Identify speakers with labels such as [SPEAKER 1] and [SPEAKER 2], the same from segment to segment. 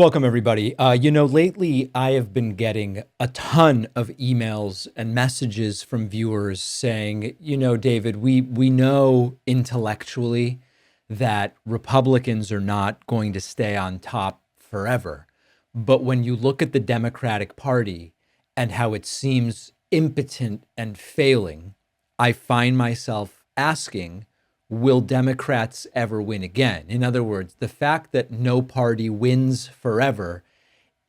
[SPEAKER 1] Welcome, everybody. Lately I have been getting a ton of emails and messages from viewers saying, David, we know intellectually that Republicans are not going to stay on top forever. But when you look at the Democratic Party and how it seems impotent and failing, I find myself asking, will Democrats ever win again? In other words, the fact that no party wins forever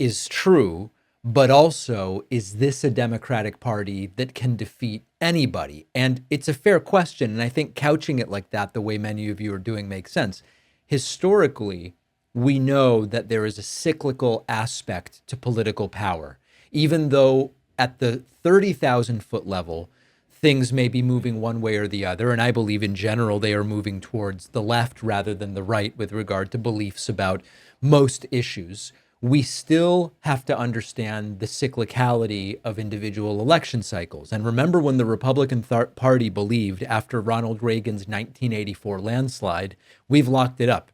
[SPEAKER 1] is true, but also, is this a Democratic Party that can defeat anybody? And it's a fair question. And I think couching it like that, the way many of you are doing, makes sense. Historically, we know that there is a cyclical aspect to political power, even though at the 30,000 foot level, things may be moving one way or the other. And I believe in general, they are moving towards the left rather than the right with regard to beliefs about most issues. We still have to understand the cyclicality of individual election cycles. And remember when the Republican Party believed after Ronald Reagan's 1984 landslide, we've locked it up.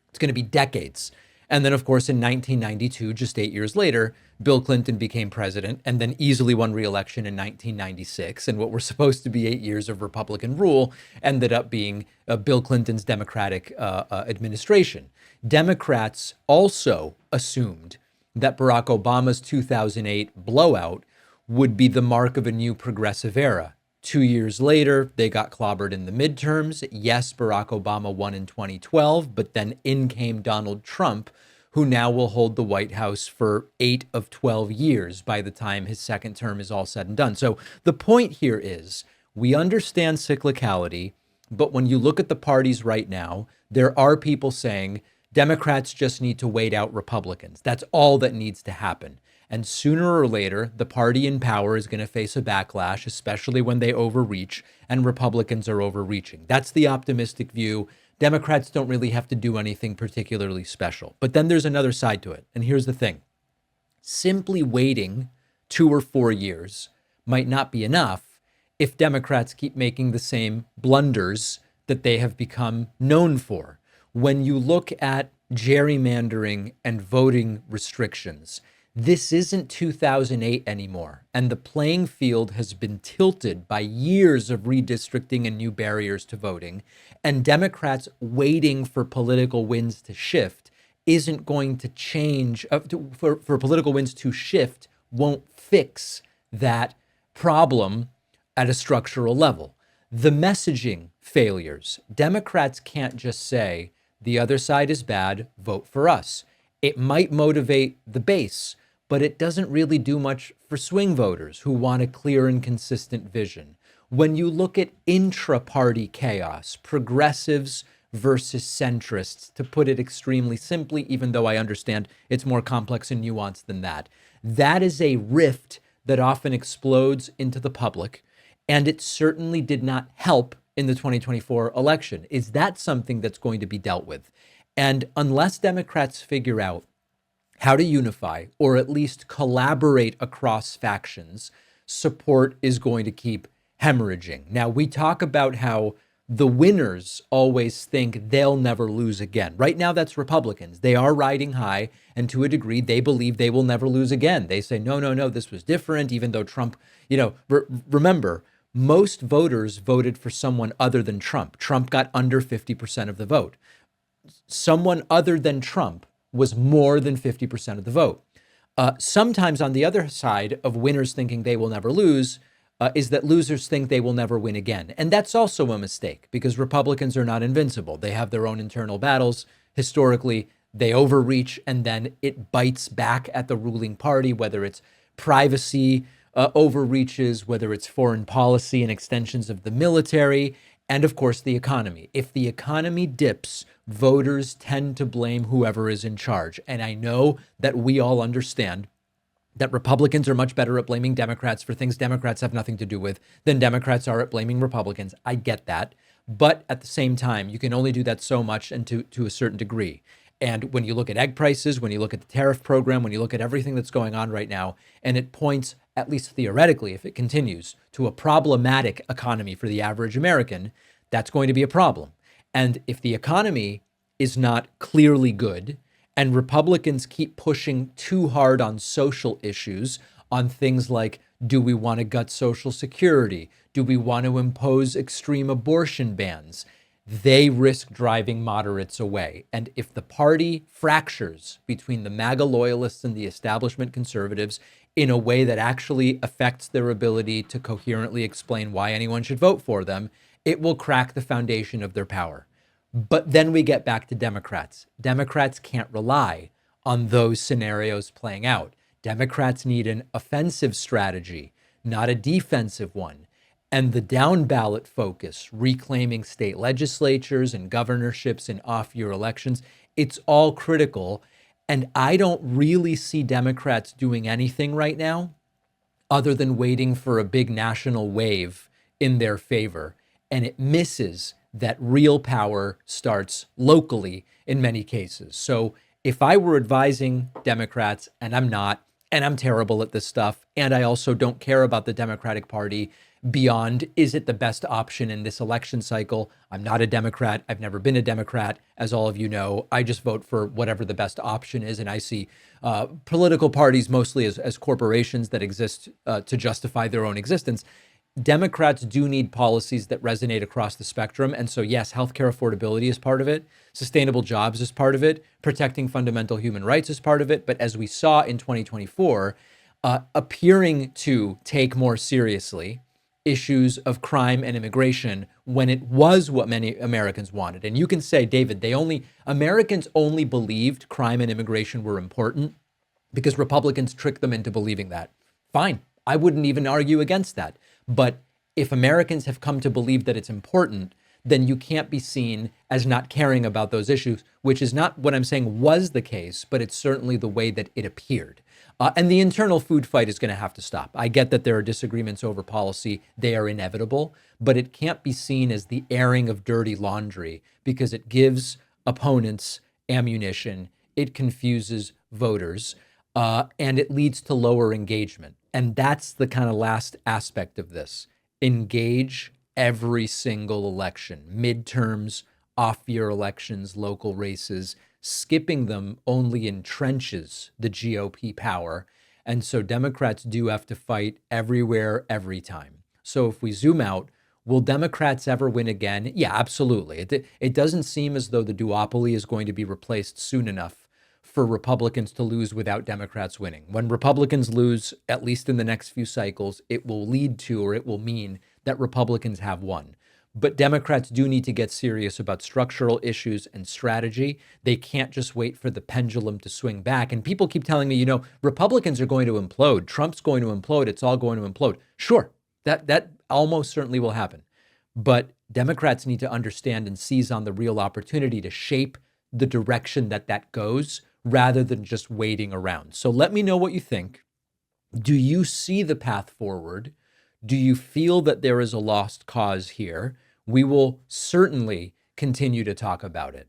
[SPEAKER 1] It's going to be decades. And then, of course, in 1992, just 8 years later, Bill Clinton became president and then easily won re-election in 1996. And what were supposed to be 8 years of Republican rule ended up being Bill Clinton's Democratic administration. Democrats also assumed that Barack Obama's 2008 blowout would be the mark of a new progressive era. 2 years later, they got clobbered in the midterms. Yes, Barack Obama won in 2012, but then in came Donald Trump, who now will hold the White House for 8 of 12 years by the time his second term is all said and done. So the point here is we understand cyclicality, but when you look at the parties right now, there are people saying Democrats just need to wait out Republicans. That's all that needs to happen. And sooner or later, the party in power is going to face a backlash, especially when they overreach and Republicans are overreaching. That's the optimistic view. Democrats don't really have to do anything particularly special. But then there's another side to it. And here's the thing. Simply waiting 2 or 4 years might not be enough if Democrats keep making the same blunders that they have become known for. When you look at gerrymandering and voting restrictions, this isn't 2008 anymore, and the playing field has been tilted by years of redistricting and new barriers to voting, and Democrats waiting for political winds to shift isn't going to change, for political winds to shift won't fix that problem at a structural level. The messaging failures, Democrats can't just say, the other side is bad, vote for us. It might motivate the base, but it doesn't really do much for swing voters who want a clear and consistent vision. When you look at intra-party chaos, progressives versus centrists, to put it extremely simply, even though I understand it's more complex and nuanced than that, that is a rift that often explodes into the public, and it certainly did not help in the 2024 election. Is that something that's going to be dealt with? And unless Democrats figure out how to unify or at least collaborate across factions, support is going to keep hemorrhaging. Now, we talk about how the winners always think they'll never lose again. Right now, that's Republicans. They are riding high, and to a degree, they believe they will never lose again. They say, no, no, no, this was different, even though Trump, remember, most voters voted for someone other than Trump. Trump got under 50% of the vote. Someone other than Trump was more than 50% of the vote. Sometimes on the other side of winners thinking they will never lose is that losers think they will never win again. And that's also a mistake because Republicans are not invincible. They have their own internal battles. Historically, they overreach and then it bites back at the ruling party, whether it's privacy overreaches, whether it's foreign policy and extensions of the military, and of course, the economy. If the economy dips, voters tend to blame whoever is in charge. And I know that we all understand that Republicans are much better at blaming Democrats for things Democrats have nothing to do with than Democrats are at blaming Republicans. I get that. But at the same time, you can only do that so much and to a certain degree. And when you look at egg prices, when you look at the tariff program, when you look at everything that's going on right now, and it points, at least theoretically, if it continues, to a problematic economy for the average American, that's going to be a problem. And if the economy is not clearly good, And Republicans keep pushing too hard on social issues, on things like, do we want to gut Social Security? Do we want to impose extreme abortion bans? They risk driving moderates away. And if the party fractures between the MAGA loyalists and the establishment conservatives in a way that actually affects their ability to coherently explain why anyone should vote for them, it will crack the foundation of their power. But then we get back to Democrats. Democrats can't rely on those scenarios playing out. Democrats need an offensive strategy, not a defensive one. And the down ballot focus, reclaiming state legislatures and governorships in off year elections, it's all critical. And I don't really see Democrats doing anything right now other than waiting for a big national wave in their favor. And it misses that real power starts locally in many cases. So if I were advising Democrats, and I'm not, and I'm terrible at this stuff, and I also don't care about the Democratic Party beyond, is it the best option in this election cycle? I'm not a Democrat. I've never been a Democrat, as all of you know. I just vote for whatever the best option is. And I see political parties mostly as corporations that exist to justify their own existence. Democrats do need policies that resonate across the spectrum. And so, yes, healthcare affordability is part of it. Sustainable jobs is part of it. Protecting fundamental human rights is part of it. But as we saw in 2024, appearing to take more seriously issues of crime and immigration when it was what many Americans wanted. And you can say, David, Americans only believed crime and immigration were important because Republicans tricked them into believing that. Fine. I wouldn't even argue against that. But if Americans have come to believe that it's important, then you can't be seen as not caring about those issues, which is not what I'm saying was the case, but it's certainly the way that it appeared. And the internal food fight is going to have to stop. I get that there are disagreements over policy. They are inevitable, but it can't be seen as the airing of dirty laundry because it gives opponents ammunition. It confuses voters, and it leads to lower engagement. And that's the kind of last aspect of this. Engage every single election, midterms, off-year elections, local races. Skipping them only entrenches the GOP power. And so Democrats do have to fight everywhere, every time. So if we zoom out, will Democrats ever win again? Yeah, absolutely. It doesn't seem as though the duopoly is going to be replaced soon enough for Republicans to lose without Democrats winning. When Republicans lose, at least in the next few cycles, it will lead to, or it will mean that Republicans have won. But Democrats do need to get serious about structural issues and strategy. They can't just wait for the pendulum to swing back. And people keep telling me, Republicans are going to implode. Trump's going to implode. It's all going to implode. Sure, that almost certainly will happen. But Democrats need to understand and seize on the real opportunity to shape the direction that goes rather than just waiting around. So let me know what you think. Do you see the path forward? Do you feel that there is a lost cause here? We will certainly continue to talk about it.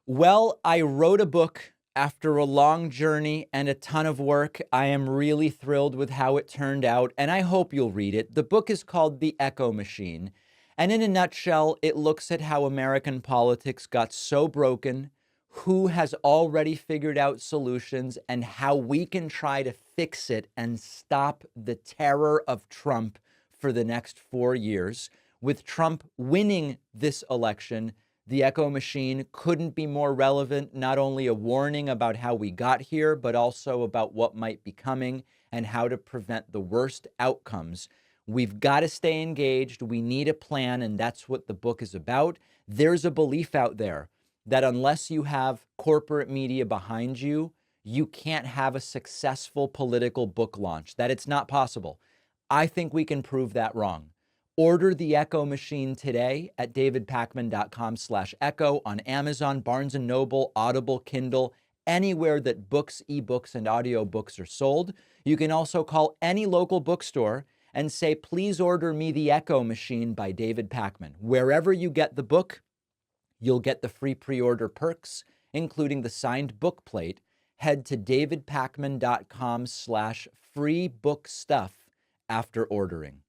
[SPEAKER 1] Well, I wrote a book after a long journey and a ton of work. I am really thrilled with how it turned out, and I hope you'll read it. The book is called The Echo Machine, and in a nutshell, it looks at how American politics got so broken, who has already figured out solutions, and how we can try to fix it and stop the terror of Trump for the next 4 years. With Trump winning this election, the Echo Machine couldn't be more relevant, not only a warning about how we got here, but also about what might be coming and how to prevent the worst outcomes. We've got to stay engaged. We need a plan, and that's what the book is about. There's a belief out there that unless you have corporate media behind you, you can't have a successful political book launch, that it's not possible. I think we can prove that wrong. Order The Echo Machine today at davidpakman.com/echo on Amazon, Barnes & Noble, Audible, Kindle, anywhere that books, ebooks, and audiobooks are sold. You can also call any local bookstore and say, please order me The Echo Machine by David Pakman. Wherever you get the book, you'll get the free pre-order perks, including the signed book plate. Head to davidpakman.com/free book stuff after ordering.